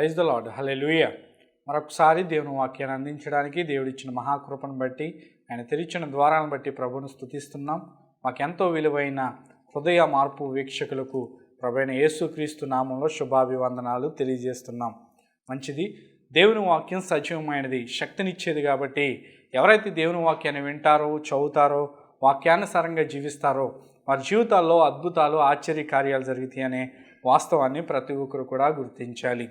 Praise the lord. హల్లెలూయా. మరొకసారి దేవుని వాక్యాన్ని అందించడానికి దేవుడిచ్చిన మహాకృపను బట్టి, ఆయన తెరిచిన ద్వారాలను బట్టి ప్రభువును స్తుతిస్తున్నాం. మాకెంతో విలువైన హృదయ మార్పు వీక్షకులకు ప్రభువైన యేసుక్రీస్తు నామంలో శుభాభివందనాలు తెలియజేస్తున్నాం. మంచిది. దేవుని వాక్యం సజీవమైనది, శక్తినిచ్చేది. కాబట్టి ఎవరైతే దేవుని వాక్యాన్ని వింటారో, చదువుతారో, వాక్యానుసారంగా జీవిస్తారో వారి జీవితాల్లో అద్భుతాలు, ఆశ్చర్య కార్యాలు జరుగుతాయి అనే వాస్తవాన్ని ప్రతి ఒక్కరు కూడా గుర్తించాలి.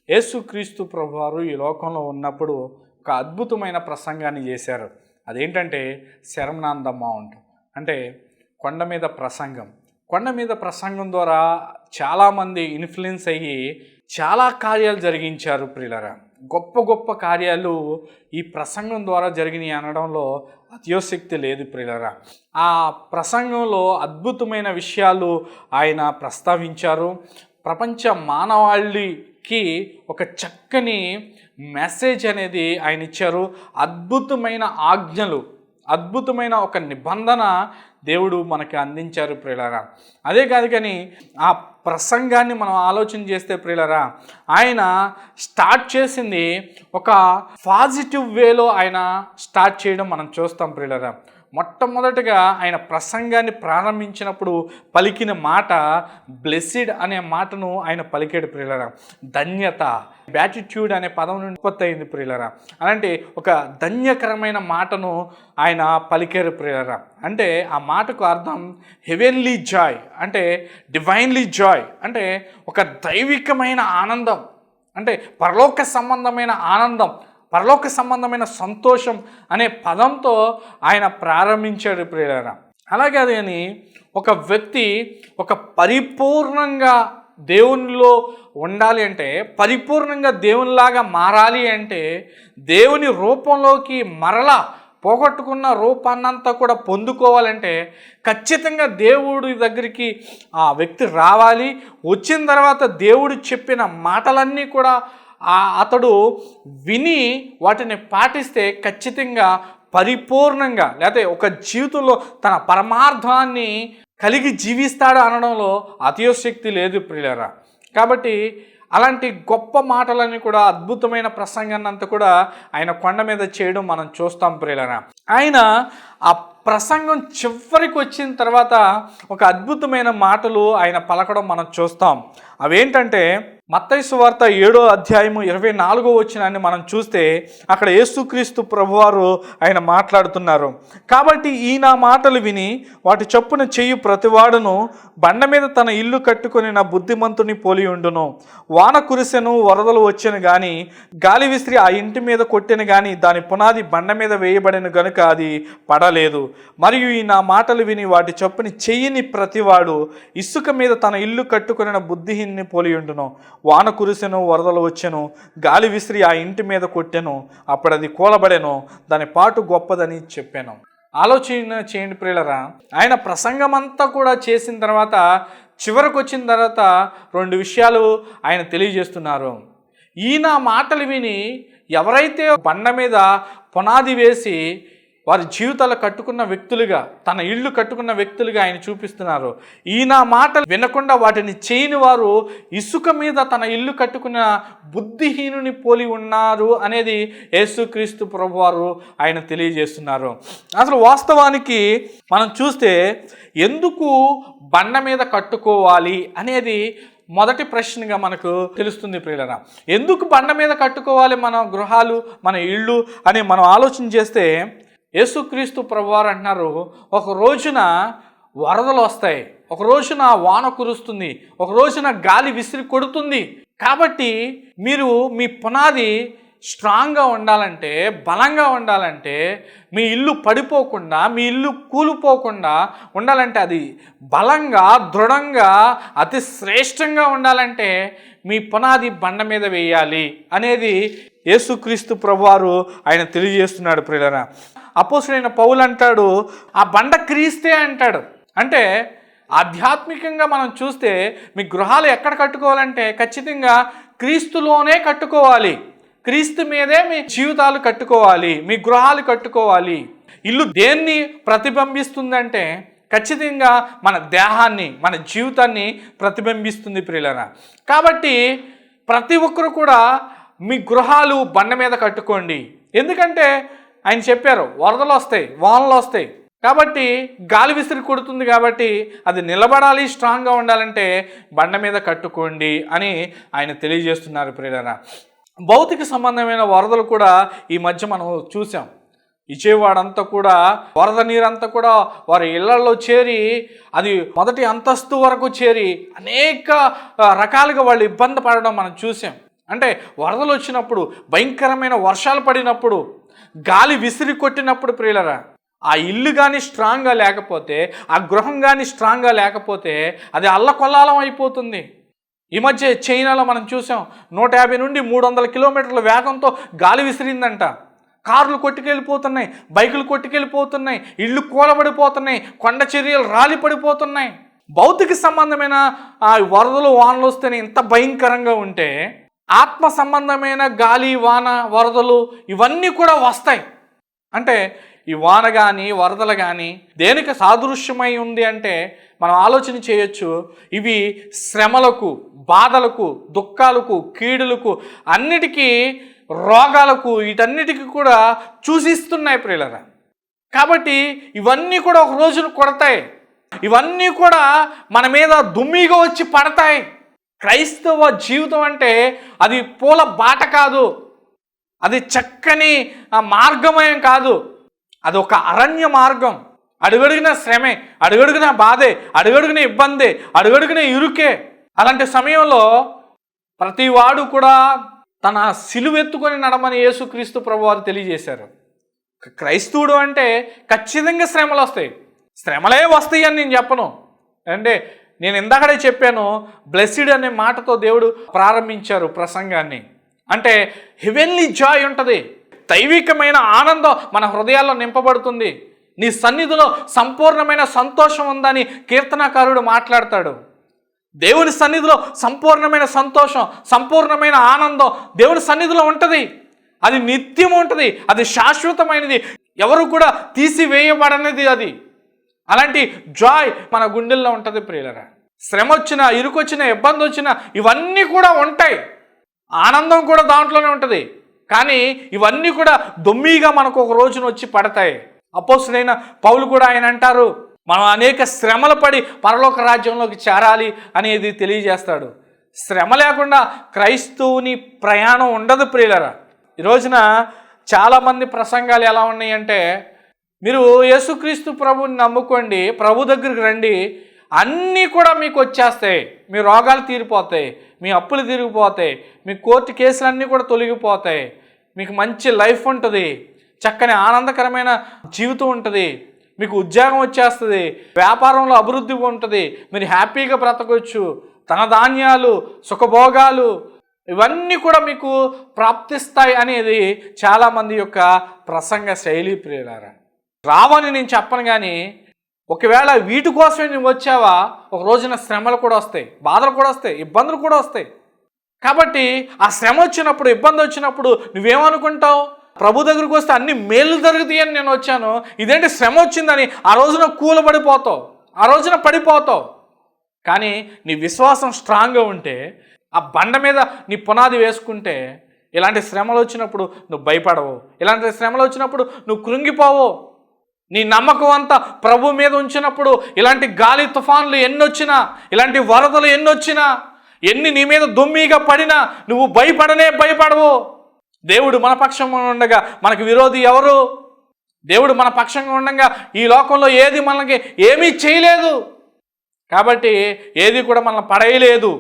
యేసుక్రీస్తు ప్రభువారు ఈ లోకంలో ఉన్నప్పుడు ఒక అద్భుతమైన ప్రసంగాన్ని చేశారు. అదేంటంటే సెర్మన్ ఆన్ ద మౌంట్, అంటే కొండ మీద ప్రసంగం. కొండ మీద ప్రసంగం ద్వారా చాలామంది ఇన్ఫ్లుయెన్స్ అయ్యి చాలా కార్యాలు జరిగించారు. ప్రియులారా, గొప్ప గొప్ప కార్యాలు ఈ ప్రసంగం ద్వారా జరిగినాయి అనడంలో అతిశయోక్తి లేదు. ప్రియులారా, ఆ ప్రసంగంలో అద్భుతమైన విషయాలు ఆయన ప్రస్తావించారు. ప్రపంచ మానవాళికి ఒక చక్కని మెసేజ్ అనేది ఆయన ఇచ్చారు. అద్భుతమైన ఆజ్ఞలు, అద్భుతమైన ఒక నిబంధన దేవుడు మనకి అందించారు. ప్రియులారా, అదే కాదు కానీ ఆ ప్రసంగాన్ని మనం ఆలోచన చేస్తే ప్రియులారా, ఆయన స్టార్ట్ చేసింది ఒక పాజిటివ్ వేలో ఆయన స్టార్ట్ చేయడం మనం చూస్తాం. ప్రియులారా, మొట్టమొదటిగా ఆయన ప్రసంగాన్ని ప్రారంభించినప్పుడు పలికిన మాట బ్లెస్సిడ్ అనే మాటను ఆయన పలికాడు. ప్రియులారా, ధన్యత, బ్యాటిట్యూడ్ అనే పదం నుండి ఉత్పత్తి అయింది. ప్రియులారా, అలాంటి ఒక ధన్యకరమైన మాటను ఆయన పలికారు. ప్రియులారా, అంటే ఆ మాటకు అర్థం హెవెన్లీ జాయ్, అంటే డివైన్లీ జాయ్, అంటే ఒక దైవికమైన ఆనందం, అంటే పరలోక సంబంధమైన ఆనందం, పరలోక సంబంధమైన సంతోషం అనే పదంతో ఆయన ప్రారంభించాడు. ప్రియులారా, అలాగే అది అని ఒక వ్యక్తి ఒక పరిపూర్ణంగా దేవునిలో ఉండాలి అంటే, పరిపూర్ణంగా దేవునిలాగా మారాలి అంటే, దేవుని రూపంలోకి మరలా పోగొట్టుకున్న రూపాన్నంతా కూడా పొందుకోవాలంటే ఖచ్చితంగా దేవుడి దగ్గరికి ఆ వ్యక్తి రావాలి. వచ్చిన తర్వాత దేవుడు చెప్పిన మాటలన్నీ కూడా అతడు విని వాటిని పాటిస్తే ఖచ్చితంగా పరిపూర్ణంగా, లేకపోతే ఒక జీవితంలో తన పరమార్థాన్ని కలిగి జీవిస్తాడు అనడంలో అతిశయోక్తి లేదు. ప్రియులారా, కాబట్టి అలాంటి గొప్ప మాటలన్నీ కూడా, అద్భుతమైన ప్రసంగాన్ని అంతా కూడా ఆయన కొండ మీద చేయడం మనం చూస్తాం. ప్రియులారా, ఆయన ఆ ప్రసంగం చివరికి వచ్చిన తర్వాత ఒక అద్భుతమైన మాటలు ఆయన పలకడం మనం చూస్తాం. అవేంటంటే మత్తయి సువార్త 7వ అధ్యాయము 24వ వచనాన్ని మనం చూస్తే అక్కడ యేసుక్రీస్తు ప్రభువారు ఆయన మాట్లాడుతున్నారు. కాబట్టి ఈ నా మాటలు విని వాటి చొప్పున చెయ్యి ప్రతివాడును బండ మీద తన ఇల్లు కట్టుకొని నా బుద్ధిమంతుని పోలి ఉండును. వాన కురిసెను, వరదలు వచ్చెను గాని, గాలి విసిరి ఆ ఇంటి మీద కొట్టెను గాని, దాని పునాది బండ మీద వేయబడిన గనుక అది పడలేదు. మరియు ఈ నా మాటలు విని వాటి చొప్పున చెయ్యిని ప్రతివాడు ఇసుక మీద తన ఇల్లు కట్టుకొని బుద్ధిహీనుని పోలి ఉండును. వాన కురిసెను, వరదలు వచ్చెను, గాలి విసిరి ఆ ఇంటి మీద కొట్టెను, అప్పుడు అది కూలబడెను, దాని పాటు గొప్పదని చెప్పాను. ఆలోచన చేయండి ప్రియులారా, ఆయన ప్రసంగం అంతా కూడా చేసిన తర్వాత చివరికి వచ్చిన తర్వాత 2 విషయాలు ఆయన తెలియజేస్తున్నారు. ఈయన మాటలు విని ఎవరైతే బండ మీద పునాది వేసి వారి జీవితాలు కట్టుకున్న వ్యక్తులుగా, తన ఇళ్ళు కట్టుకున్న వ్యక్తులుగా ఆయన చూపిస్తున్నారు. ఈయన మాటలు వినకుండా వాటిని చేయని వారు ఇసుక మీద తన ఇల్లు కట్టుకున్న బుద్ధిహీనుని పోలి ఉన్నారు అనేది యేసుక్రీస్తు ప్రభువారు ఆయన తెలియజేస్తున్నారు. అసలు వాస్తవానికి మనం చూస్తే ఎందుకు బండ మీద కట్టుకోవాలి అనేది మొదటి ప్రశ్నగా మనకు తెలుస్తుంది. ప్రియులారా, ఎందుకు బండ మీద కట్టుకోవాలి మన గృహాలు, మన ఇళ్ళు అని మనం ఆలోచన చేస్తే యేసుక్రీస్తు ప్రభువారు అంటున్నారు, ఒక రోజున వరదలు వస్తాయి, ఒక రోజున వాన కురుస్తుంది, ఒక రోజున గాలి విసిరి కొడుతుంది. కాబట్టి మీరు మీ పునాది స్ట్రాంగ్గా ఉండాలంటే, బలంగా ఉండాలంటే, మీ ఇల్లు పడిపోకుండా, మీ ఇల్లు కూలిపోకుండా ఉండాలంటే, అది బలంగా, దృఢంగా, అతి శ్రేష్టంగా ఉండాలంటే మీ పునాది బండ మీద వేయాలి అనేది యేసుక్రీస్తు ప్రభువారు ఆయన తెలియజేస్తున్నాడు. ప్రియులారా, అపోస్తలుడైన పౌలు అంటాడు, ఆ బండ క్రీస్తే అంటాడు. అంటే ఆధ్యాత్మికంగా మనం చూస్తే మీ గృహాలు ఎక్కడ కట్టుకోవాలంటే ఖచ్చితంగా క్రీస్తులోనే కట్టుకోవాలి. క్రీస్తు మీదే మీ జీవితాలు కట్టుకోవాలి, మీ గృహాలు కట్టుకోవాలి. ఇల్లు దేన్ని ప్రతిబింబిస్తుందంటే ఖచ్చితంగా మన దేహాన్ని, మన జీవితాన్ని ప్రతిబింబిస్తుంది ప్రియులారా. కాబట్టి ప్రతి ఒక్కరు కూడా మీ గృహాలు బండ మీద కట్టుకోండి. ఎందుకంటే ఆయన చెప్పారు వరదలు వస్తాయి, వానలు వస్తాయి, కాబట్టి గాలి విసిరి కొడుతుంది, కాబట్టి అది నిలబడాలి, స్ట్రాంగ్గా ఉండాలంటే బండ మీద కట్టుకోండి అని ఆయన తెలియజేస్తున్నారు ప్రియులారా. భౌతిక సంబంధమైన వరదలు కూడా ఈ మధ్య మనం చూసాం. విజయవాడ అంతా కూడా వరద నీరంతా కూడా వారి ఇళ్లలో చేరి అది మొదటి అంతస్తు వరకు చేరి అనేక రకాలుగా వాళ్ళు ఇబ్బంది పడడం మనం చూసాం. అంటే వరదలు వచ్చినప్పుడు, భయంకరమైన వర్షాలు పడినప్పుడు, గాలి విసిరి కొట్టినప్పుడు ప్రియులరా, ఆ ఇల్లు కానీ స్ట్రాంగ్గా లేకపోతే, ఆ గృహం కానీ స్ట్రాంగ్గా లేకపోతే అది అల్లకొల్లాలం అయిపోతుంది. ఈ మధ్య చైనాలో మనం చూసాం 150 నుండి 300 కిలోమీటర్ల వేగంతో గాలి విసిరిందంట. కార్లు కొట్టుకెళ్ళిపోతున్నాయి, బైకులు కొట్టుకెళ్ళిపోతున్నాయి, ఇళ్ళు కూలబడిపోతున్నాయి, కొండ చర్యలు రాలి పడిపోతున్నాయి. భౌతిక సంబంధమైన వరదలు వానలు వస్తేనే ఇంత భయంకరంగా ఉంటే, ఆత్మ సంబంధమైన గాలి వాన వరదలు ఇవన్నీ కూడా వస్తాయి. అంటే ఈ వాన కానీ వరదలు కానీ దేనికి సాదృశ్యమై ఉంది అంటే మనం ఆలోచన చేయొచ్చు. ఇవి శ్రమలకు, బాధలకు, దుఃఖాలకు, కీడులకు, అన్నిటికీ, రోగాలకు, వీటన్నిటికీ కూడా సూచిస్తున్నాయి ప్రియులారా. కాబట్టి ఇవన్నీ కూడా ఒక రోజున కొడతాయి, ఇవన్నీ కూడా మన మీద దుమ్మిగా వచ్చి పడతాయి. క్రైస్తవ జీవితం అంటే అది పూల బాట కాదు, అది చక్కని మార్గమయం కాదు, అది ఒక అరణ్య మార్గం. అడుగడుగున శ్రమే, అడుగడుగున బాధే, అడుగడుగున ఇబ్బందే, అడుగడుగున ఇరుకే. అలాంటి సమయంలో ప్రతివాడు కూడా తన సిలువెత్తుకొని నడమని యేసుక్రీస్తు ప్రభువారు తెలియజేశారు. క్రైస్తవుడు అంటే ఖచ్చితంగా శ్రమలు వస్తాయి. శ్రమలే వస్తాయి అని నేను చెప్పను. అంటే నేను ఇందాకడే చెప్పాను, బ్లెస్డ్ అనే మాటతో దేవుడు ప్రారంభించారు ప్రసంగాన్ని. అంటే హెవెన్లీ జాయ్ ఉంటుంది, దైవికమైన ఆనందం మన హృదయాల్లో నింపబడుతుంది. నీ సన్నిధిలో సంపూర్ణమైన సంతోషం ఉందని కీర్తనాకారుడు మాట్లాడతాడు. దేవుని సన్నిధిలో సంపూర్ణమైన సంతోషం, సంపూర్ణమైన ఆనందం దేవుని సన్నిధిలో ఉంటుంది. అది నిత్యం ఉంటుంది, అది శాశ్వతమైనది, ఎవరు కూడా తీసివేయబడనిది అది. అలాంటి జాయ్ మన గుండెల్లో ఉంటుంది ప్రియులరా. శ్రమ వచ్చినా, ఇరుకొచ్చినా, ఇబ్బంది వచ్చినా ఇవన్నీ కూడా ఉంటాయి. ఆనందం కూడా దాంట్లోనే ఉంటుంది. కానీ ఇవన్నీ కూడా దొమ్మిగా మనకు ఒక రోజున వచ్చి పడతాయి. అపోస్తలుడైన పౌలు కూడా ఆయన అంటారు, మనం అనేక శ్రమలు పడి పరలోక రాజ్యంలోకి చేరాలి అనేది తెలియజేస్తాడు. శ్రమ లేకుండా క్రైస్తవుని ప్రయాణం ఉండదు ప్రియులరా. ఈ రోజున చాలామంది ప్రసంగాలు ఎలా ఉన్నాయంటే, మీరు యేసుక్రీస్తు ప్రభుని నమ్ముకోండి, ప్రభు దగ్గరికి రండి, అన్నీ కూడా మీకు వచ్చేస్తాయి, మీ రోగాలు తీరిపోతాయి, మీ అప్పులు తీరిగిపోతాయి, మీ కోర్టు కేసులన్నీ కూడా తొలగిపోతాయి, మీకు మంచి లైఫ్ ఉంటుంది, చక్కని ఆనందకరమైన జీవితం ఉంటుంది, మీకు ఉద్యోగం వచ్చేస్తుంది, వ్యాపారంలో అభివృద్ధి ఉంటుంది, మీరు హ్యాపీగా బ్రతకొచ్చు, ధన ధాన్యాలు, సుఖభోగాలు ఇవన్నీ కూడా మీకు ప్రాప్తిస్తాయి అనేది చాలామంది యొక్క ప్రసంగ శైలి ప్రియులారా. రావని నేను చెప్పను, కానీ ఒకవేళ వీటి కోసమే నువ్వు వచ్చావా, ఒక రోజున శ్రమలు కూడా వస్తాయి, బాధలు కూడా వస్తాయి, ఇబ్బందులు కూడా వస్తాయి. కాబట్టి ఆ శ్రమ వచ్చినప్పుడు, ఇబ్బంది వచ్చినప్పుడు నువ్వేమనుకుంటావు? ప్రభు దగ్గరికి వస్తే అన్ని మేలు జరుగుతాయి అని నేను వచ్చాను, ఇదేంటి శ్రమ వచ్చిందని ఆ రోజున కూలబడిపోతావు, ఆ రోజున పడిపోతావు. కానీ నీ విశ్వాసం స్ట్రాంగ్గా ఉంటే, ఆ బండ మీద నీ పునాది వేసుకుంటే, ఇలాంటి శ్రమలు వచ్చినప్పుడు నువ్వు భయపడవు, ఇలాంటి శ్రమలు వచ్చినప్పుడు నువ్వు కృంగిపోవు. నీ నమ్మకం అంతా ప్రభు మీద ఉంచినప్పుడు ఇలాంటి గాలి తుఫాన్లు ఎన్నొచ్చినా, ఇలాంటి వరదలు ఎన్నొచ్చినా, ఎన్ని నీ మీద దొమ్మిగా పడినా నువ్వు భయపడవు. దేవుడు మన పక్షంగా ఉండగా మనకు విరోధి ఎవరు? దేవుడు మన పక్షంగా ఉండగా ఈ లోకంలో ఏది మనకి ఏమీ చేయలేదు, కాబట్టి ఏది కూడా మనల్ని పడేయలేదు.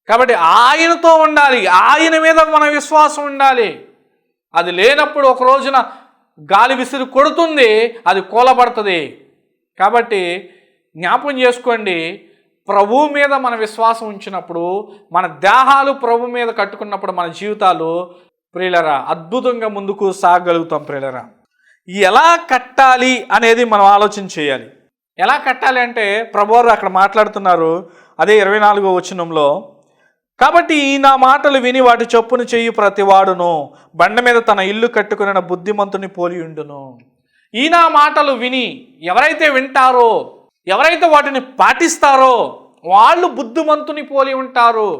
కాబట్టి ఆయనతో ఉండాలి, ఆయన మీద మన విశ్వాసం ఉండాలి. అది లేనప్పుడు ఒక రోజున గాలి విసిరి కొడుతుంది, అది కూలబడుతుంది. కాబట్టి జ్ఞాపం చేసుకోండి, ప్రభు మీద మన విశ్వాసం ఉంచినప్పుడు, మన దేహాలు ప్రభు మీద కట్టుకున్నప్పుడు మన జీవితాలు ప్రియులరా అద్భుతంగా ముందుకు సాగగలుగుతాం ప్రియులరా. ఎలా కట్టాలి అనేది మనం ఆలోచన చేయాలి. ఎలా కట్టాలి అంటే ప్రభువారు అక్కడ మాట్లాడుతున్నారు, అదే 24వ వచనంలో, కాబట్టి ఈ నా మాటలు విని వాటి చొప్పున చెయ్యి ప్రతివాడును బండ మీద తన ఇల్లు కట్టుకున్న బుద్ధిమంతుని పోలి ఉండును. ఈ నా మాటలు విని ఎవరైతే వింటారో, ఎవరైతే వాటిని పాటిస్తారో వాళ్ళు బుద్ధిమంతుని పోలి ఉంటారు.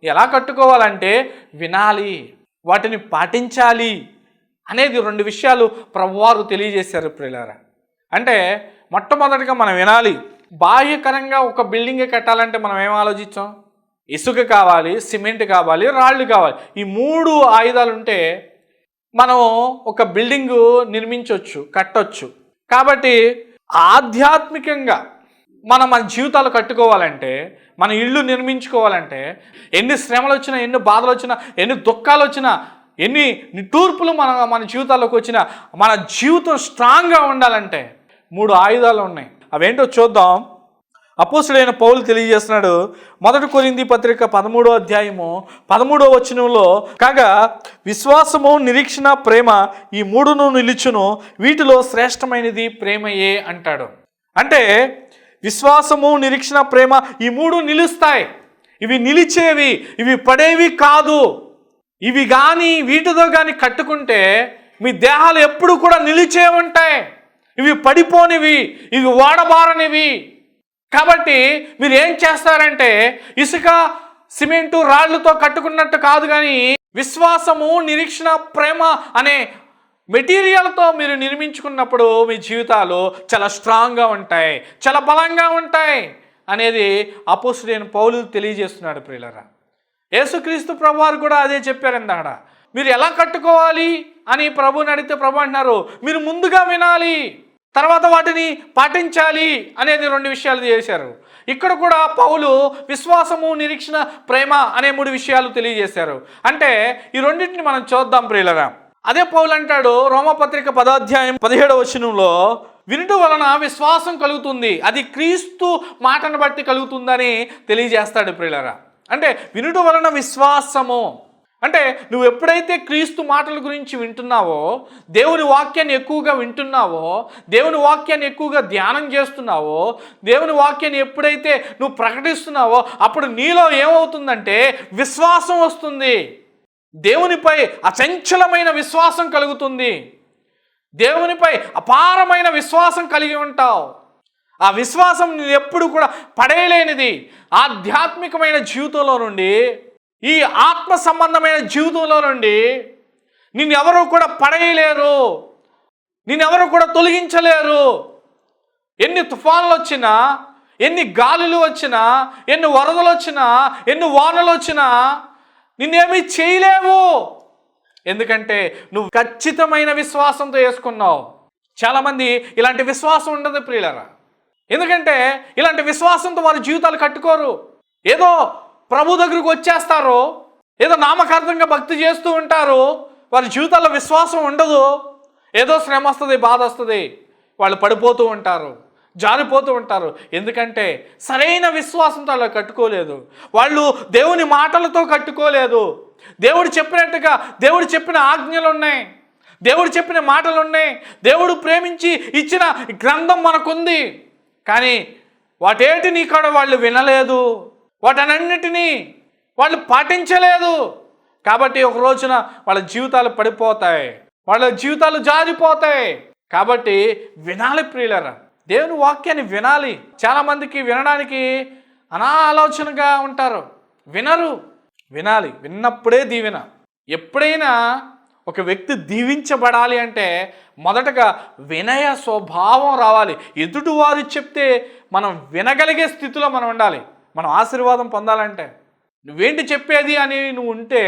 ఎలా కట్టుకోవాలంటే వినాలి, వాటిని పాటించాలి అనేది 2 విషయాలు ప్రభువారు తెలియజేశారు ప్రియులారా. అంటే మొట్టమొదటిగా మనం వినాలి. బాహ్యకరంగా ఒక బిల్డింగ్ కట్టాలంటే మనం ఏం ఆలోచించాం? ఇసుక కావాలి, సిమెంట్ కావాలి, రాళ్ళు కావాలి. ఈ 3 ఆయుధాలు ఉంటే మనం ఒక బిల్డింగు నిర్మించవచ్చు, కట్టొచ్చు. కాబట్టి ఆధ్యాత్మికంగా మన జీవితాలు కట్టుకోవాలంటే, మన ఇల్లు నిర్మించుకోవాలంటే, ఎన్ని శ్రమలు వచ్చినా, ఎన్ని బాధలు వచ్చినా, ఎన్ని దుఃఖాలు వచ్చినా, ఎన్ని నిట్టూర్పులు మన జీవితాల్లోకి వచ్చినా, మన జీవితం స్ట్రాంగ్గా ఉండాలంటే 3 ఆయుధాలు ఉన్నాయి. అవేంటో చూద్దాం. అపోస్తుడైన పౌలు తెలియజేస్తున్నాడు. 1 కొరింథీ పత్రిక 13వ అధ్యాయము 13వ వచనంలో, కాగా విశ్వాసము, నిరీక్షణ, ప్రేమ ఈ 3ను నిలుచును, వీటిలో శ్రేష్టమైనది ప్రేమయే అంటాడు. అంటే విశ్వాసము, నిరీక్షణ, ప్రేమ ఈ 3 నిలుస్తాయి. ఇవి నిలిచేవి, ఇవి పడేవి కాదు. ఇవి కానీ వీటితో కానీ కట్టుకుంటే మీ దేహాలు ఎప్పుడు కూడా నిలిచే ఉంటాయి. ఇవి పడిపోనివి, ఇవి వాడబారనివి. కాబట్టి మీరు ఏం చేస్తారంటే ఇసుక, సిమెంటు, రాళ్లతో కట్టుకున్నట్టు కాదు, కానీ విశ్వాసము, నిరీక్షణ, ప్రేమ అనే మెటీరియల్తో మీరు నిర్మించుకున్నప్పుడు మీ జీవితాలు చాలా స్ట్రాంగ్గా ఉంటాయి, చాలా బలంగా ఉంటాయి అనేది అపోస్తుడైన పౌలు తెలియజేస్తున్నాడు ప్రియులారా. యేసుక్రీస్తు ప్రభువారు కూడా అదే చెప్పారండి. అక్కడ మీరు ఎలా కట్టుకోవాలి అని ప్రభుని అడిగితే ప్రభు అంటున్నారు, మీరు ముందుగా వినాలి, తర్వాత వాటిని పాటించాలి అనేది 2 విషయాలు చేశారు. ఇక్కడ కూడా పౌలు విశ్వాసము, నిరీక్షణ, ప్రేమ అనే 3 విషయాలు తెలియజేశారు. అంటే ఈ రెండింటిని మనం చూద్దాం ప్రియులరా. అదే పౌలు అంటాడు రోమాపత్రిక 10వ అధ్యాయం 17వ వచనంలో, వినుట వలన విశ్వాసం కలుగుతుంది, అది క్రీస్తు మాటను బట్టి కలుగుతుందని తెలియజేస్తాడు ప్రియులరా. అంటే వినుట వలన విశ్వాసము అంటే నువ్వు ఎప్పుడైతే క్రీస్తు మాటల గురించి వింటున్నావో, దేవుని వాక్యాన్ని ఎక్కువగా వింటున్నావో, దేవుని వాక్యాన్ని ఎక్కువగా ధ్యానం చేస్తున్నావో, దేవుని వాక్యాన్ని ఎప్పుడైతే నువ్వు ప్రకటిస్తున్నావో అప్పుడు నీలో ఏమవుతుందంటే విశ్వాసం వస్తుంది. దేవునిపై అచంచలమైన విశ్వాసం కలుగుతుంది. దేవునిపై అపారమైన విశ్వాసం కలిగి ఉంటావు. ఆ విశ్వాసం నేను ఎప్పుడు కూడా పడేయలేనిది. ఆధ్యాత్మికమైన జీవితంలో నుండి, ఈ ఆత్మ సంబంధమైన జీవితంలో నుండి నిన్నెవరూ కూడా పడేయలేరు, నిన్నెవరూ కూడా తొలగించలేరు. ఎన్ని తుఫాన్లు వచ్చినా, ఎన్ని గాలులు వచ్చినా, ఎన్ని వరదలు వచ్చినా, ఎన్ని వానలు వచ్చినా నిన్నేమీ చేయలేవు. ఎందుకంటే నువ్వు ఖచ్చితమైన విశ్వాసంతో వేసుకున్నావు. చాలామంది ఇలాంటి విశ్వాసం ఉండదు ప్రియులరా. ఎందుకంటే ఇలాంటి విశ్వాసంతో వారి జీవితాలు కట్టుకోరు. ఏదో ప్రభు దగ్గరకు వచ్చేస్తారు, ఏదో నామకార్థంగా భక్తి చేస్తూ ఉంటారు, వారి జీవితాల్లో విశ్వాసం ఉండదు. ఏదో శ్రమ వస్తుంది, బాధ వస్తుంది, వాళ్ళు పడిపోతూ ఉంటారు, జారిపోతూ ఉంటారు. ఎందుకంటే సరైన విశ్వాసంతో అలా కట్టుకోలేదు. వాళ్ళు దేవుని మాటలతో కట్టుకోలేదు. దేవుడు చెప్పినట్టుగా, దేవుడు చెప్పిన ఆజ్ఞలు ఉన్నాయి, దేవుడు చెప్పిన మాటలు ఉన్నాయి, దేవుడు ప్రేమించి ఇచ్చిన గ్రంథం మనకుంది. కానీ వాటేటిని కూడా వాళ్ళు వినలేదు, వాటన్నిటినీ వాళ్ళు పాటించలేదు. కాబట్టి ఒక రోజున వాళ్ళ జీవితాలు పడిపోతాయి, వాళ్ళ జీవితాలు జారిపోతాయి. కాబట్టి వినాలి ప్రియులరా, దేవుని వాక్యాన్ని వినాలి. చాలామందికి వినడానికి అనాలోచనగా ఉంటారు, వినరు. వినాలి, విన్నప్పుడే దీవెన. ఎప్పుడైనా ఒక వ్యక్తి దీవించబడాలి అంటే మొదటగా వినయ స్వభావం రావాలి. ఎదుటివారు చెప్తే మనం వినగలిగే స్థితిలో మనం ఉండాలి. మనం ఆశీర్వాదం పొందాలంటే నువ్వేంటి చెప్పేది అని నువ్వు ఉంటే,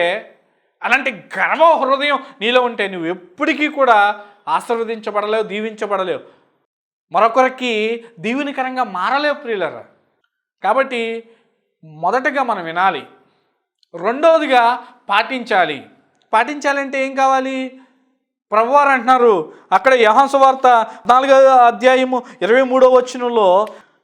అలాంటి గర్వ హృదయం నీలో ఉంటే నువ్వు ఎప్పటికీ కూడా ఆశీర్వదించబడలేవు, దీవించబడలేవు, మరొకరికి దీవెనకరంగా మారలేవు ప్రియులరా. కాబట్టి మొదటగా మనం వినాలి, రెండవదిగా పాటించాలి. పాటించాలంటే ఏం కావాలి? ప్రభువారు అంటున్నారు అక్కడ యోహాను సువార్త 4వ అధ్యాయము 23వ వచనంలో,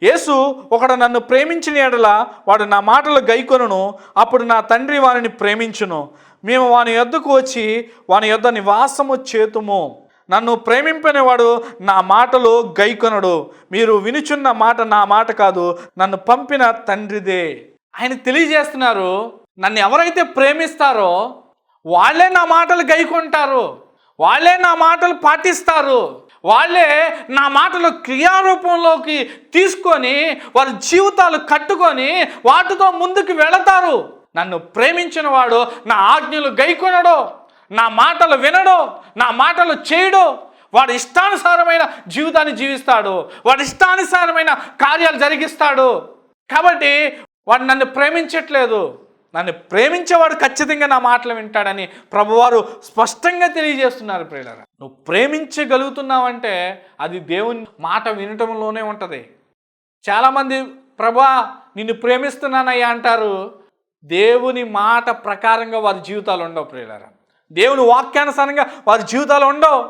యేసు ఒకడు నన్ను ప్రేమించిన యెడల వాడు నా మాటలు గైకొనును, అప్పుడు నా తండ్రి వానిని ప్రేమించును, మేము వాని యొద్దకు వచ్చి వాని యొద్ద నివాసము చేతుము. నన్ను ప్రేమింపని వాడు నా మాటలు గైకొనడు. మీరు వినుచున్న మాట నా మాట కాదు, నన్ను పంపిన తండ్రిదే. ఆయన తెలియజేస్తున్నారు, నన్ను ఎవరైతే ప్రేమిస్తారో వాళ్ళే నా మాటలు గైకొంటారు, వాళ్ళే నా మాటలు పాటిస్తారు, వాళ్ళే నా మాటలు క్రియారూపంలోకి తీసుకొని వారి జీవితాలు కట్టుకొని వాటితో ముందుకు వెళతారు. నన్ను ప్రేమించిన వాడు నా ఆజ్ఞలు గైకొనడు, నా మాటలు వినడు, నా మాటలు చేయడు, వాడు ఇష్టానుసారమైన జీవితాన్ని జీవిస్తాడు, వాడు ఇష్టానుసారమైన కార్యాలు జరిగిస్తాడు. కాబట్టి వాడు నన్ను ప్రేమించట్లేదు. నన్ను ప్రేమించేవాడు ఖచ్చితంగా నా మాటలు వింటాడని ప్రభువారు స్పష్టంగా తెలియజేస్తున్నారు. ప్రియులారా, నువ్వు ప్రేమించగలుగుతున్నావంటే అది దేవుని మాట వినటంలోనే ఉంటుంది. చాలామంది ప్రభువా నిన్ను ప్రేమిస్తున్నానయ్యా అంటారు, దేవుని మాట ప్రకారంగా వారి జీవితాలు ఉండవు. ప్రియులారా, దేవుని వాక్యానుసారంగా వారి జీవితాలు ఉండవు,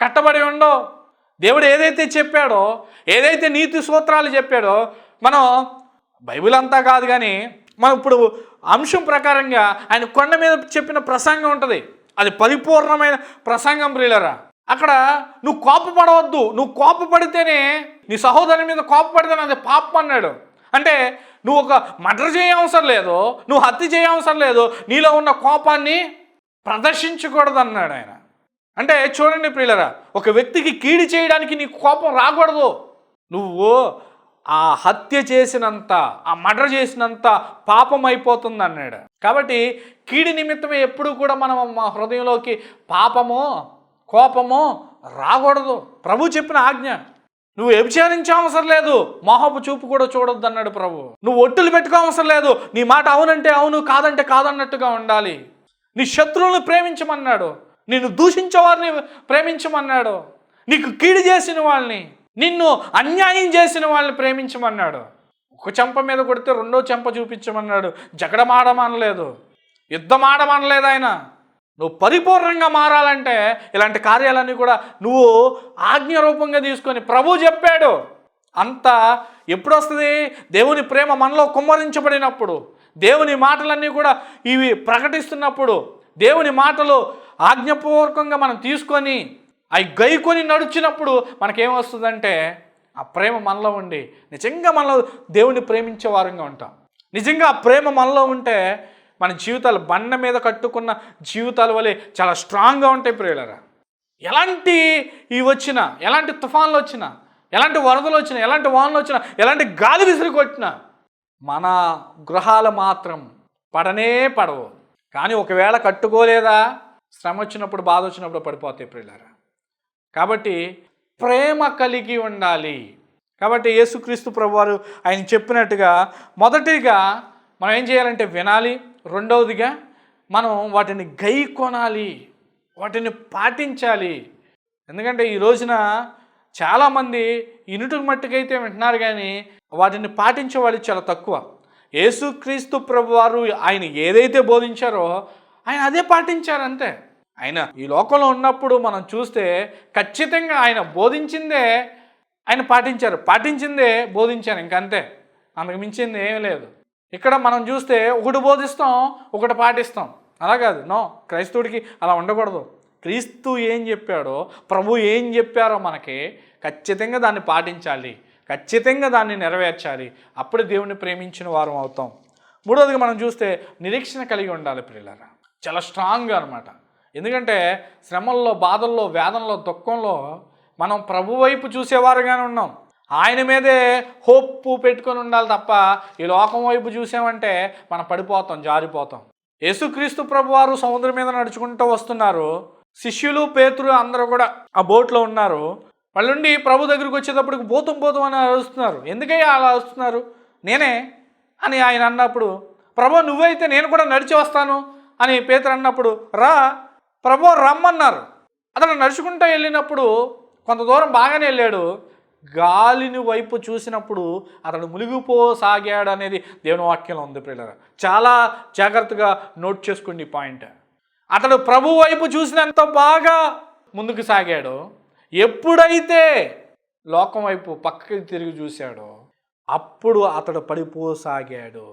కట్టబడి ఉండవు. దేవుడు ఏదైతే చెప్పాడో, ఏదైతే నీతి సూత్రాలు చెప్పాడో, మనం బైబిల్ అంతా కాదు కానీ మనం ఇప్పుడు అంశం ప్రకారంగా ఆయన కొండ మీద చెప్పిన ప్రసంగం ఉంటుంది, అది పరిపూర్ణమైన ప్రసంగం. ప్రియులారా, అక్కడ నువ్వు కోపపడవద్దు, నువ్వు కోపపడితేనే నీ సహోదరుని మీద కోపపడితేనే అది పాపం అన్నాడు. అంటే నువ్వు ఒక మర్డర్ చేయవసరం లేదు, నువ్వు హత్య చేయవసరం లేదు, నీలో ఉన్న కోపాన్ని ప్రదర్శించకూడదు అన్నాడు ఆయన. అంటే చూడండి ప్రియులారా, ఒక వ్యక్తికి కీడు చేయడానికి నీకు కోపం రాకూడదు. నువ్వు ఆ హత్య చేసినంత, ఆ మర్డర్ చేసినంత పాపం అయిపోతుంది అన్నాడు. కాబట్టి కీడి నిమిత్తమే ఎప్పుడు కూడా మనం మా హృదయంలోకి పాపము, కోపము రాకూడదు. ప్రభు చెప్పిన ఆజ్ఞ. నువ్వు వ్యభిచారించవసరం లేదు, మోహపు చూపు కూడా చూడొద్దు అన్నాడు ప్రభు. నువ్వు ఒట్టులు పెట్టుకోవసరం లేదు, నీ మాట అవునంటే అవును, కాదంటే కాదన్నట్టుగా ఉండాలి. నీ శత్రువులను ప్రేమించమన్నాడు, నిన్ను దూషించే వారిని ప్రేమించమన్నాడు, నీకు కీడు చేసిన వాళ్ళని, నిన్ను అన్యాయం చేసిన వాళ్ళని ప్రేమించమన్నాడు. ఒక చెంప మీద కొడితే రెండో చెంప చూపించమన్నాడు. జగడమాడమనలేదు, యుద్ధమాడమనలేదు ఆయన. నువ్వు పరిపూర్ణంగా మారాలంటే ఇలాంటి కార్యాలన్నీ కూడా నువ్వు ఆజ్ఞ రూపంగా తీసుకొని ప్రభు చెప్పాడు. అంత ఎప్పుడు వస్తుంది? దేవుని ప్రేమ మనలో కుమ్మరించబడినప్పుడు, దేవుని మాటలన్నీ కూడా ఇవి ప్రకటిస్తున్నప్పుడు, దేవుని మాటలు ఆజ్ఞపూర్వకంగా మనం తీసుకొని అవి గైకొని నడిచినప్పుడు మనకేమొస్తుందంటే ఆ ప్రేమ మనలో ఉండి నిజంగా మనలో దేవుని ప్రేమించే వారంగా ఉంటాం. నిజంగా ఆ ప్రేమ మనలో ఉంటే మన జీవితాలు బండ మీద కట్టుకున్న జీవితాల వలె చాలా స్ట్రాంగ్గా ఉంటాయి. ప్రియులారా, ఎలాంటి ఇవి వచ్చినా, ఎలాంటి తుఫాన్లు వచ్చినా, ఎలాంటి వరదలు వచ్చినా, ఎలాంటి వానలు వచ్చినా, ఎలాంటి గాలి విసిరి కొట్టినా మన గృహాలు మాత్రం పడనే పడవు. కానీ ఒకవేళ కట్టుకోలేదా, శ్రమ వచ్చినప్పుడు, బాధ వచ్చినప్పుడు పడిపోతాయి. ప్రియులారా, కాబట్టి ప్రేమ కలిగి ఉండాలి. కాబట్టి యేసుక్రీస్తు ప్రభువారు ఆయన చెప్పినట్టుగా మొదటిగా మనం ఏం చేయాలంటే వినాలి, రెండవదిగా మనం వాటిని గైకొనాలి, వాటిని పాటించాలి. ఎందుకంటే ఈ రోజున చాలామంది ఇనుటకు మట్టుకైతే వింటున్నారు కానీ వాటిని పాటించే వాళ్ళు చాలా తక్కువ. యేసుక్రీస్తు ప్రభువారు ఆయన ఏదైతే బోధించారో ఆయన అదే పాటించారు అంతే. ఆయన ఈ లోకంలో ఉన్నప్పుడు మనం చూస్తే ఖచ్చితంగా ఆయన బోధించిందే ఆయన పాటించిందే బోధించారు, ఇంకంతే, అంతకు మించింది ఏమీ లేదు. ఇక్కడ మనం చూస్తే ఒకటి బోధిస్తాం, ఒకటి పాటిస్తాం, అలా కాదు. నో, క్రైస్తవుడికి అలా ఉండకూడదు. క్రీస్తు ఏం చెప్పాడో, ప్రభు ఏం చెప్పారో మనకి ఖచ్చితంగా దాన్ని పాటించాలి, ఖచ్చితంగా దాన్ని నెరవేర్చాలి. అప్పుడు దేవుని ప్రేమించిన వారం అవుతాం. మూడవదిగా మనం చూస్తే నిరీక్షణ కలిగి ఉండాలి. ప్రియులారా, చాలా స్ట్రాంగ్గా అనమాట. ఎందుకంటే శ్రమల్లో, బాధల్లో, వేదనలో, దుఃఖంలో మనం ప్రభు వైపు చూసేవారుగానే ఉన్నాం. ఆయన మీదే హోప్ పెట్టుకొని ఉండాలి తప్ప ఈ లోకం వైపు చూసామంటే మనం పడిపోతాం, జారిపోతాం. యేసుక్రీస్తు ప్రభువారు సముద్రం మీద నడుచుకుంటూ వస్తున్నారు. శిష్యులు, పేతురు అందరూ కూడా ఆ బోట్లో ఉన్నారు. వాళ్ళుండి ప్రభు దగ్గరికి వచ్చేటప్పటికి పోతం అని అరుస్తున్నారు. ఎందుకయ్యా అలా అరుస్తున్నారు? నేనే అని ఆయన అన్నప్పుడు, ప్రభు నువ్వైతే నేను కూడా నడిచి వస్తాను అని పేతురు అన్నప్పుడు, రా ప్రభు రమ్మన్నారు. అతను నడుచుకుంటూ వెళ్ళినప్పుడు కొంత దూరం బాగానే వెళ్ళాడు. గాలిని వైపు చూసినప్పుడు అతడు మునిగిపోసాగాడు అనేది దేవుని వాక్యంలో ఉంది. ప్రియులారా, చాలా జాగ్రత్తగా నోట్ చేసుకోండి ఈ పాయింట్. అతడు ప్రభు వైపు చూసినంత బాగా ముందుకు సాగాడు. ఎప్పుడైతే లోకం వైపు పక్కకి తిరిగి చూశాడో అప్పుడు అతడు పడిపోసాగాడు.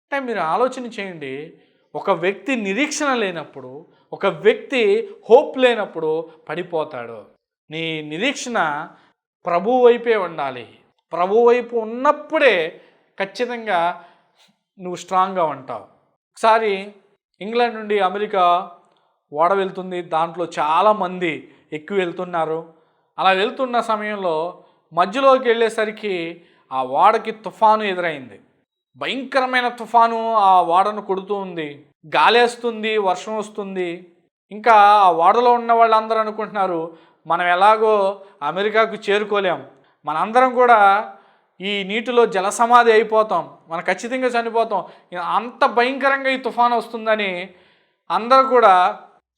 అంటే మీరు ఆలోచన చేయండి, ఒక వ్యక్తి నిరీక్షణ లేనప్పుడు, ఒక వ్యక్తి హోప్ లేనప్పుడు పడిపోతాడు. నీ నిరీక్షణ ప్రభు వైపే ఉండాలి. ప్రభు వైపు ఉన్నప్పుడే ఖచ్చితంగా నువ్వు స్ట్రాంగ్గా ఉంటావు. ఒకసారి ఇంగ్లాండ్ నుండి అమెరికా ఓడ వెళ్తుంది. దాంట్లో చాలామంది ఎక్కువ వెళ్తున్నారు. అలా వెళ్తున్న సమయంలో మధ్యలోకి వెళ్ళేసరికి ఆ ఓడకి తుఫాను ఎదురైంది. భయంకరమైన తుఫాను ఆ ఓడను కొడుతూ ఉంది, గాలేస్తుంది, వర్షం వస్తుంది. ఇంకా ఆ ఓడలో ఉన్న వాళ్ళందరూ అనుకుంటున్నారు, మనం ఎలాగో అమెరికాకు చేరుకోలేం, మనందరం కూడా ఈ నీటిలో జలసమాధి అయిపోతాం, మనం ఖచ్చితంగా చనిపోతాం, అంత భయంకరంగా ఈ తుఫాను వస్తుందని అందరూ కూడా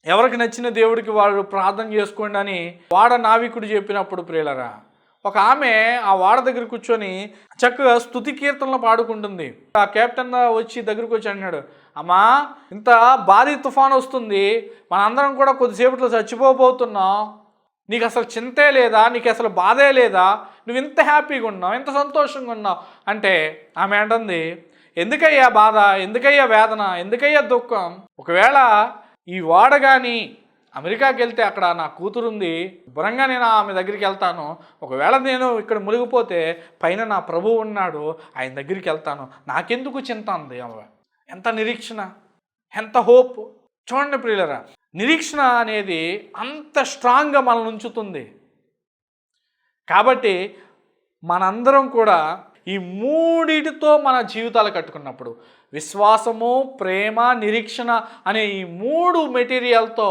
ఎవరికి నచ్చిన దేవుడికి వాళ్ళు ప్రార్థన చేసుకోండి అని వాడ నావికుడు చెప్పినప్పుడు ప్రియులరా, ఒక ఆమె ఆ వాడ దగ్గర కూర్చొని చక్కగా స్తుతి కీర్తనలు పాడుకుంటుంది. ఆ కెప్టెన్ వచ్చి దగ్గరకు వచ్చి అన్నాడు, అమ్మా ఇంత భారీ తుఫాను వస్తుంది, మనందరం కూడా కొద్దిసేపట్లో చచ్చిపోబోతున్నాం, నీకు అసలు చింతే లేదా, నీకు అసలు బాధే లేదా, నువ్వు ఇంత హ్యాపీగా ఉన్నావు, ఇంత సంతోషంగా ఉన్నావు అంటే ఆమె అంటుంది, ఎందుకయ్యా బాధ, ఎందుకయ్యా వేదన, ఎందుకయ్యా దుఃఖం, ఒకవేళ ఈ వాడ కానీ అమెరికాకి వెళ్తే అక్కడ నా కూతురుంది, శుభ్రంగా నేను ఆమె దగ్గరికి వెళ్తాను, ఒకవేళ నేను ఇక్కడ మునిగిపోతే పైన నా ప్రభువు ఉన్నాడు, ఆయన దగ్గరికి వెళ్తాను, నాకెందుకు చింత అంది ఆమె. ఎంత నిరీక్షణ, ఎంత హోప్ చూడండి ప్రియులరా. నిరీక్షణ అనేది అంత స్ట్రాంగ్గా మనల్ని ఉంచుతుంది. కాబట్టి మనందరం కూడా ఈ మూడిటితో మన జీవితాలు కట్టుకున్నప్పుడు, విశ్వాసము, ప్రేమ, నిరీక్షణ అనే ఈ మూడు మెటీరియల్తో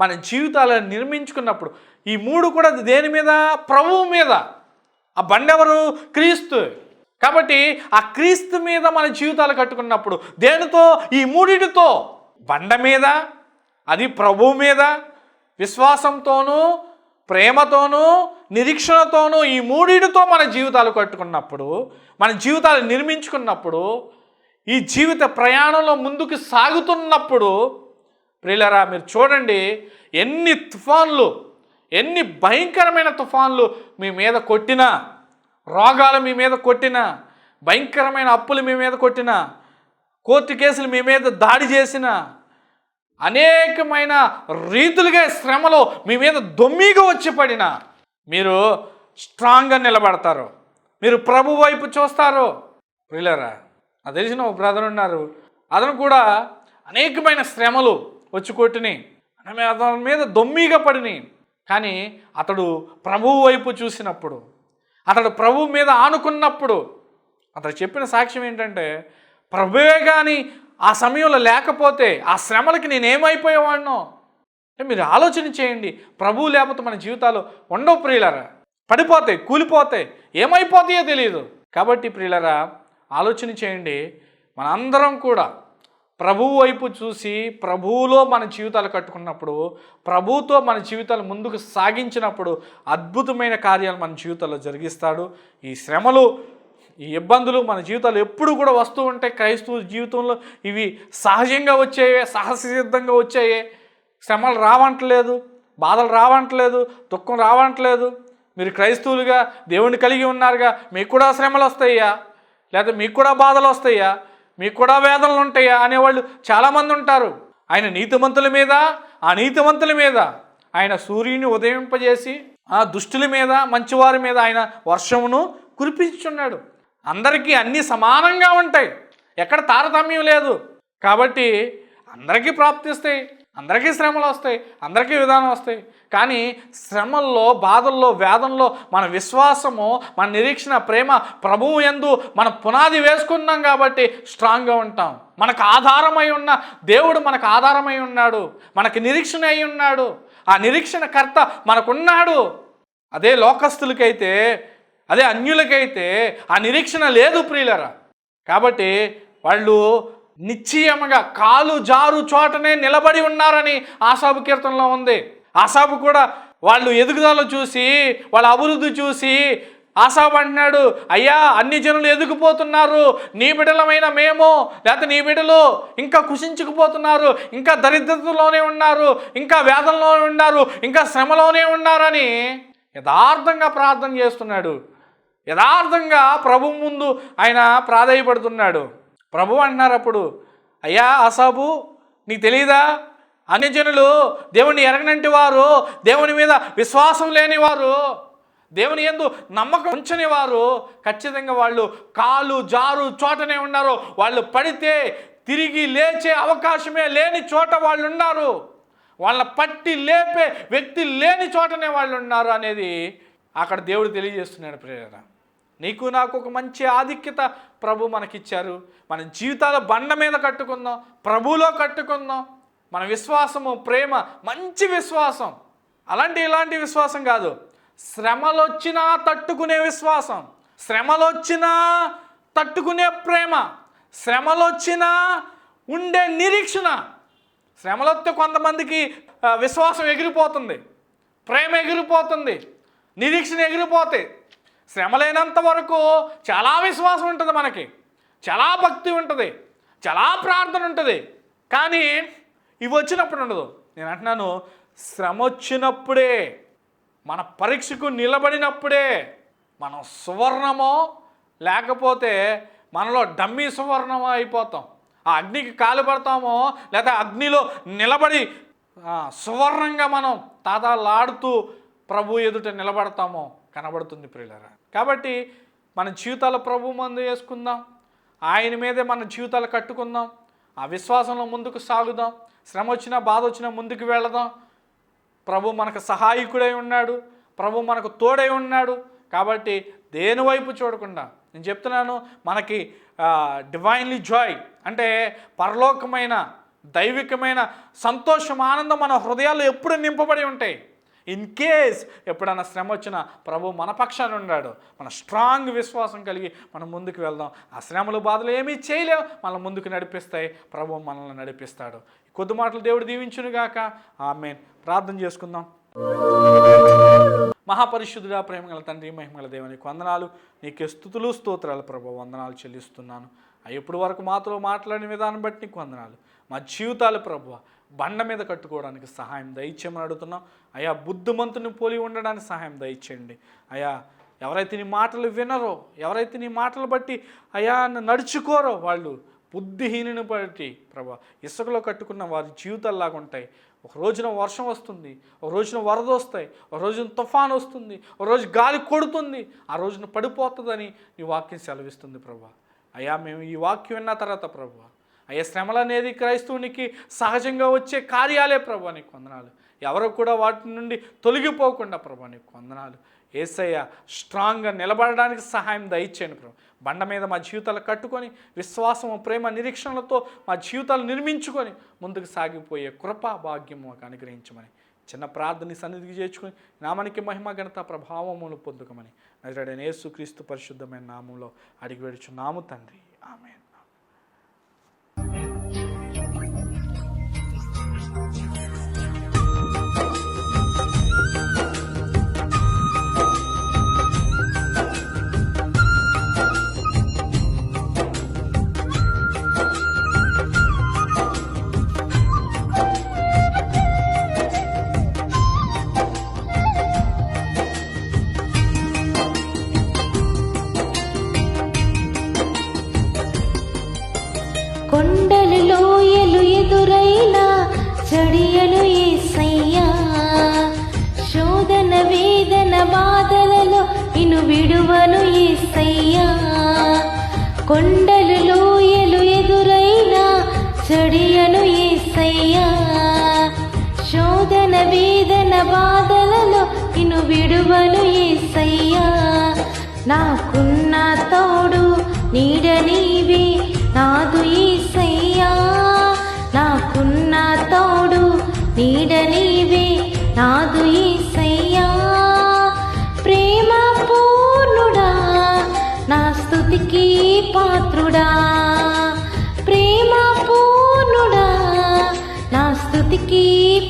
మన జీవితాలను నిర్మించుకున్నప్పుడు, ఈ మూడు కూడా దేని మీద, ప్రభువు మీద. ఆ బండెవరు, క్రీస్తు. కాబట్టి ఆ క్రీస్తు మీద మన జీవితాలు కట్టుకున్నప్పుడు దేనితో, ఈ మూడిటితో, బండ మీద, అది ప్రభువు మీద, విశ్వాసంతోనూ ప్రేమతోనూ నిరీక్షణతోనూ ఈ మూడిటితో మన జీవితాలు కట్టుకున్నప్పుడు, మన జీవితాలు నిర్మించుకున్నప్పుడు, ఈ జీవిత ప్రయాణంలో ముందుకు సాగుతున్నప్పుడు ప్రియులారా మీరు చూడండి, ఎన్ని తుఫాన్లు, ఎన్ని భయంకరమైన తుఫాన్లు మీ మీద కొట్టినా, రోగాలు మీ మీద కొట్టినా, భయంకరమైన అప్పులు మీ మీద కొట్టినా, కోర్టు కేసులు మీ మీద దాడి చేసిన, అనేకమైన రీతులుగా శ్రమలో మీ మీద దొమ్మిగా వచ్చి పడినా మీరు స్ట్రాంగ్గా నిలబడతారు, మీరు ప్రభు వైపు చూస్తారు. ప్రియులారా నాకు తెలిసిన ఒక బ్రదర్ ఉన్నారు, అతను కూడా అనేకమైన శ్రమలు వచ్చి కొట్టినాయి, అతని మీద దొమ్మిగా పడినాయి. కానీ అతడు ప్రభువు వైపు చూసినప్పుడు, అతడు ప్రభువు మీద ఆనుకున్నప్పుడు అతడు చెప్పిన సాక్ష్యం ఏంటంటే, ప్రభువే కానీ ఆ సమయంలో లేకపోతే ఆ శ్రమలకి నేనేమైపోయేవాడినో. అంటే మీరు ఆలోచన చేయండి, ప్రభువు లేకపోతే మన జీవితాలు ఉండవు ప్రియులరా, పడిపోతాయి, కూలిపోతాయి, ఏమైపోతాయో తెలియదు. కాబట్టి ప్రియులరా ఆలోచన చేయండి, మనందరం కూడా ప్రభువు వైపు చూసి ప్రభువులో మన జీవితాలు కట్టుకున్నప్పుడు, ప్రభువుతో మన జీవితాలు ముందుకు సాగించినప్పుడు అద్భుతమైన కార్యాలు మన జీవితాల్లో జరిగిస్తాడు. ఈ శ్రమలు, ఈ ఇబ్బందులు మన జీవితాలు ఎప్పుడు కూడా వస్తూ ఉంటాయి. క్రైస్తవ జీవితంలో ఇవి సహజంగా వచ్చాయే, సహజసిద్ధంగా వచ్చాయే. శ్రమలు రావంటలేదు, బాధలు రావంటలేదు, దుఃఖం రావంటలేదు. మీరు క్రైస్తవులుగా దేవుణ్ణి కలిగి ఉన్నారుగా, మీకు కూడా శ్రమలు వస్తాయా, లేదా మీకు కూడా బాధలు వస్తాయా, మీకు కూడా వేదనలు ఉంటాయా అనేవాళ్ళు చాలామంది ఉంటారు. ఆయన నీతిమంతుల మీద, ఆ నీతిమంతుల మీద ఆయన సూర్యుని ఉదయింపజేసి ఆ దుష్టుల మీద, మంచివారి మీద ఆయన వర్షమును కురిపించున్నాడు. అందరికీ అన్నీ సమానంగా ఉంటాయి, ఎక్కడ తారతమ్యం లేదు. కాబట్టి అందరికీ ప్రాప్తిస్తాయి, అందరికీ శ్రమలు వస్తాయి, అందరికీ విధానం వస్తాయి. కానీ శ్రమల్లో, బాధల్లో, వేదనలో మన విశ్వాసము, మన నిరీక్షణ, ప్రేమ ప్రభువు యందు మన పునాది వేసుకున్నాం కాబట్టి స్ట్రాంగ్గా ఉంటాం. మనకు ఆధారమై ఉన్న దేవుడు మనకు ఆధారమై ఉన్నాడు, మనకి నిరీక్షణ అయి ఉన్నాడు, ఆ నిరీక్షణ కర్త మనకున్నాడు. అదే లోకస్తులకైతే, అదే అన్యులకైతే ఆ నిరీక్షణ లేదు ప్రియులరా. కాబట్టి వాళ్ళు నిశ్చయముగా కాలు జారు చోటనే నిలబడి ఉన్నారని ఆసాబు కీర్తనలో ఉంది. ఆసాబు కూడా వాళ్ళు ఎదుగుదల చూసి, వాళ్ళ అభివృద్ధి చూసి ఆసాబు అంటున్నాడు, అయ్యా అన్ని జనులు ఎదిగిపోతున్నారు, నీ బిడ్డలమైన మేము, లేకపోతే నీ బిడ్డలు ఇంకా కుషించుకుపోతున్నారు, ఇంకా దరిద్రతలోనే ఉన్నారు, ఇంకా వేదనలోనే ఉన్నారు, ఇంకా శ్రమలోనే ఉన్నారని యథార్థంగా ప్రార్థన చేస్తున్నాడు. యథార్థంగా ప్రభు ముందు ఆయన ప్రాధేయపడుతున్నాడు. ప్రభు అంటున్నారు అప్పుడు, అయ్యా ఆసాబు నీకు తెలియదా, అన్యజనులు దేవుని ఎరగనంటి వారు, దేవుని మీద విశ్వాసం లేని వారు, దేవుని యందు నమ్మకం ఉంచని వారు ఖచ్చితంగా వాళ్ళు కాలు జారు చోటనే ఉన్నారు. వాళ్ళు పడితే తిరిగి లేచే అవకాశమే లేని చోట వాళ్ళు ఉన్నారు, వాళ్ళ పట్టి లేపే వ్యక్తి లేని చోటనే వాళ్ళు ఉన్నారు అనేది అక్కడ దేవుడు తెలియజేస్తున్నాడు. ప్రేరణ నీకు నాకు ఒక మంచి ఆధిక్యత ప్రభు మనకిచ్చారు. మన జీవితాల బండ మీద కట్టుకుందాం, ప్రభువులో కట్టుకుందాం. మన విశ్వాసము, ప్రేమ మంచి విశ్వాసం. ఇలాంటి విశ్వాసం కాదు, శ్రమలొచ్చినా తట్టుకునే విశ్వాసం, శ్రమలొచ్చినా తట్టుకునే ప్రేమ, శ్రమలొచ్చినా ఉండే నిరీక్షణ. శ్రమలొస్తే కొంతమందికి విశ్వాసం ఎగిరిపోతుంది, ప్రేమ ఎగిరిపోతుంది, నిరీక్షణ ఎగిరిపోతాయి. శ్రమలైనంత వరకు చాలా విశ్వాసం ఉంటుంది, మనకి చాలా భక్తి ఉంటుంది, చాలా ప్రార్థన ఉంటుంది. కానీ ఇవి వచ్చినప్పుడు ఉండదు. నేను అంటున్నాను, శ్రమ వచ్చినప్పుడే, మన పరీక్షకు నిలబడినప్పుడే మనం సువర్ణమో లేకపోతే మనలో డమ్మీ సువర్ణమో అయిపోతాం. ఆ అగ్నికి కాలుపడతామో లేదా అగ్నిలో నిలబడి సువర్ణంగా మనం తాతాలాడుతూ ప్రభు ఎదుట నిలబడతామో కనబడుతుంది ప్రియులారా. కాబట్టి మన జీవితాల ప్రభు మందు వేసుకుందాం, ఆయన మీదే మన జీవితాలు కట్టుకుందాం, ఆ విశ్వాసంలో ముందుకు సాగుదాం. శ్రమ వచ్చినా బాధ వచ్చినా ముందుకు వెళదాం. ప్రభు మనకు సహాయకుడై ఉన్నాడు, ప్రభు మనకు తోడై ఉన్నాడు. కాబట్టి దేని వైపు చూడకుండా నేను చెప్తున్నాను, మనకి డివైన్లీ జాయ్ అంటే పరలోకమైన దైవికమైన సంతోషం, ఆనందం మన హృదయాల్లో ఎప్పుడు నింపబడి ఉంటాయి. ఇన్ కేస్ ఎప్పుడైనా శ్రమ వచ్చినా ప్రభు మన పక్షాన ఉన్నాడు. మన స్ట్రాంగ్ విశ్వాసం కలిగి మనం ముందుకు వెళ్దాం. ఆ శ్రమలు బాధలు ఏమీ చేయలేవు, మనం ముందుకు నడిపిస్తాయి. ప్రభు మనల్ని నడిపిస్తాడు. కొద్ది మాటలు దేవుడు దీవించునుగాక. ఆమేన్. ప్రార్థన చేసుకుందాం. మహాపరిశుద్ధుడా, ప్రేమగల తండ్రి, మహిమగల దేవునికి వందనాలు. నీకే స్తుతులు స్తోత్రాలు ప్రభు, వందనాలు చెల్లిస్తున్నాను. ఎప్పటి వరకు మాతో మాట్లాడిన విధానం బట్టి నీకు వందనాలు. మా జీవితాలు ప్రభు బండ మీద కట్టుకోవడానికి సహాయం దయచేయమని అడుగుతున్నాం. అయ్యా, బుద్ధిమంతుని పోలి ఉండడానికి సహాయం దయచేయండి. అయ్యా, ఎవరైతే నీ మాటలు వినరో, ఎవరైతే నీ మాటలు బట్టి అయ్యా నడుచుకోరో, వాళ్ళు బుద్ధిహీనుని బట్టి ప్రభా ఇసుకలో కట్టుకున్న వారి జీవితాల్లాగా ఉంటాయి. ఒక రోజున వర్షం వస్తుంది, ఒక రోజున వరద వస్తాయి, ఒక రోజున తుఫాను వస్తుంది, ఒక రోజు గాలి కొడుతుంది, ఆ రోజున పడిపోతుందని నీ వాక్యం సెలవిస్తుంది ప్రభా. అయ్యా, మేము ఈ వాక్యం విన్న తర్వాత ప్రభా, అయ్యా శ్రమలు అనేది క్రైస్తవునికి సహజంగా వచ్చే కార్యాలే ప్రభా, నీకు వందనాలు. ఎవరు కూడా వాటి నుండి తొలగిపోకుండా ప్రభా నీకు వందనాలు. యేసయ్య స్ట్రాంగ్గా నిలబడడానికి సహాయం దయచేయండి ప్రభు. బండ మీద మా జీవితాలు కట్టుకొని విశ్వాసము, ప్రేమ, నిరీక్షణలతో మా జీవితాలు నిర్మించుకొని ముందుకు సాగిపోయే కృప భాగ్యము మాకు అనుగ్రహించమని చిన్న ప్రార్థన సన్నిధికి చేర్చుకొని నామానికి మహిమ, ఘనత, ప్రభావములు పొందుకోమని నజరేయుడైన యేసుక్రీస్తు పరిశుద్ధమైన నామంలో అడిగి వేడుచున్నాము తండ్రి. ఆమేన్. కొండలు లోయలు ఎదురైనా చడియలు యేసయ్యా, శోధన వేదన బాధలలో నిన్ను విడువను యేసయ్యా. కొండలు లోయలు ఎదురైనా చడియలు యేసయ్యా, శోధన వేదన బాధలలో నిన్ను విడువను యేసయ్యా. నాకున్న తోడు నీడ నీవే నాదు యేసయ్యా, నాకున్న తోడు నీడ నీవే నాదు యేసయ్యా. ప్రేమ పూర్ణుడా, నా స్తుతికి పాత్రుడా, ప్రేమ పూర్ణుడా, నా స్తుతికి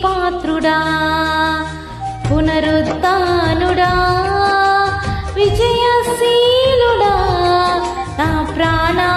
పాత్రుడా. పునరుత్థానుడా, విజయశీలుడా, నా ప్రాణా